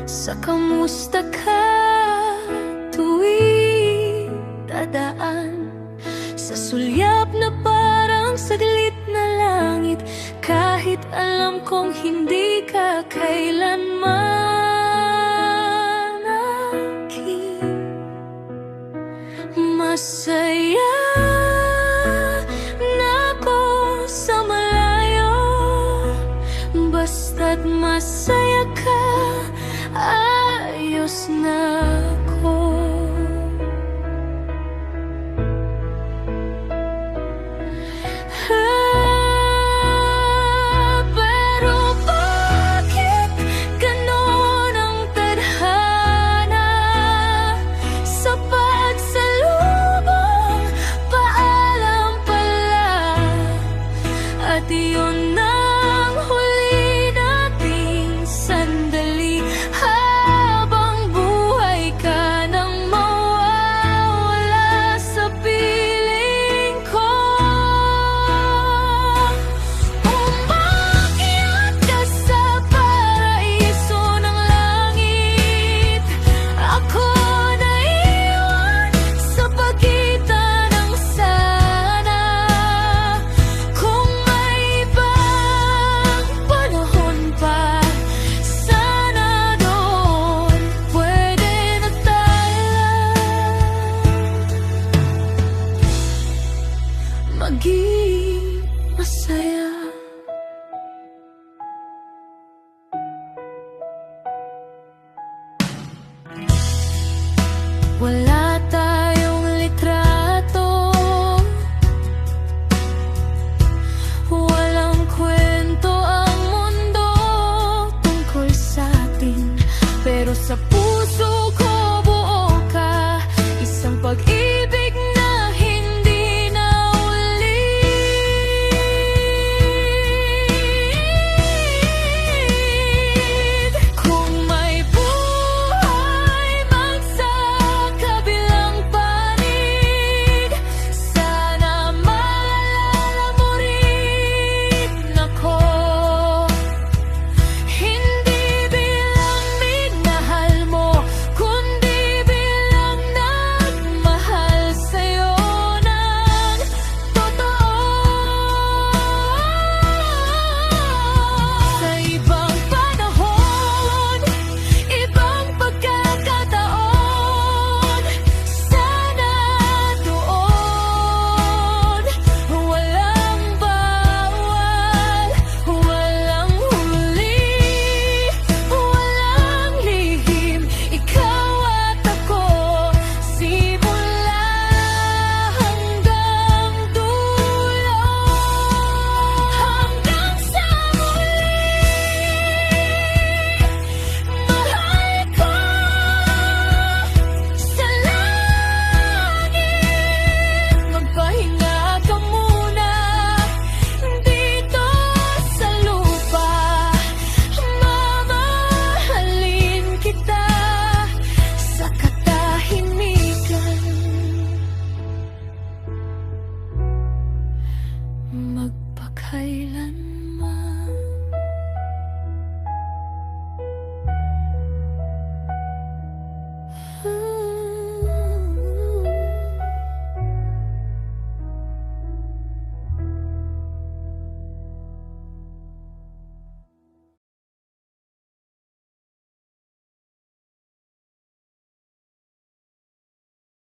sa kamusta ka tuwing dadaan sa sulyap na parang saglit na langit, kahit alam kong hindi ka kailanman akin. Masaya na ako sa malayo, basta't masaya ka, ayos na ako. Pero bakit ganon ang tadhana sa pagsalubong? Paalam pala, at yun ang huli nating sandali, habang buhay ka nang mawawala sa piling ko. Umakyat ka sa paraiso ng langit, ako naiwan sa pagitan ng sana. Kung may ibang panahon pa, sana doon pwede na tayo maging masaya. Wala tayong litrato, walang kwento ang mundo tungkol sa'tin, pero sa puso ko buo ka, isang pag-ibig na hindi na ulit. Kung may buhay man sa kabilang panig, sana maalala mo rin ako. Hindi bilang minahal mo, kundi bilang nagmahal sa'yo ng totoo. Sa ibang panahon, ibang pagkakataon, sana doon walang bawal, walang huli, walang lihim. Ikaw at ako, simula hanggang dulo, hanggang sa muli. Mahal ko sa langit, magpahinga ka muna dito sa lupa. Mamahalin kita sa katahimikan, magpakailanman.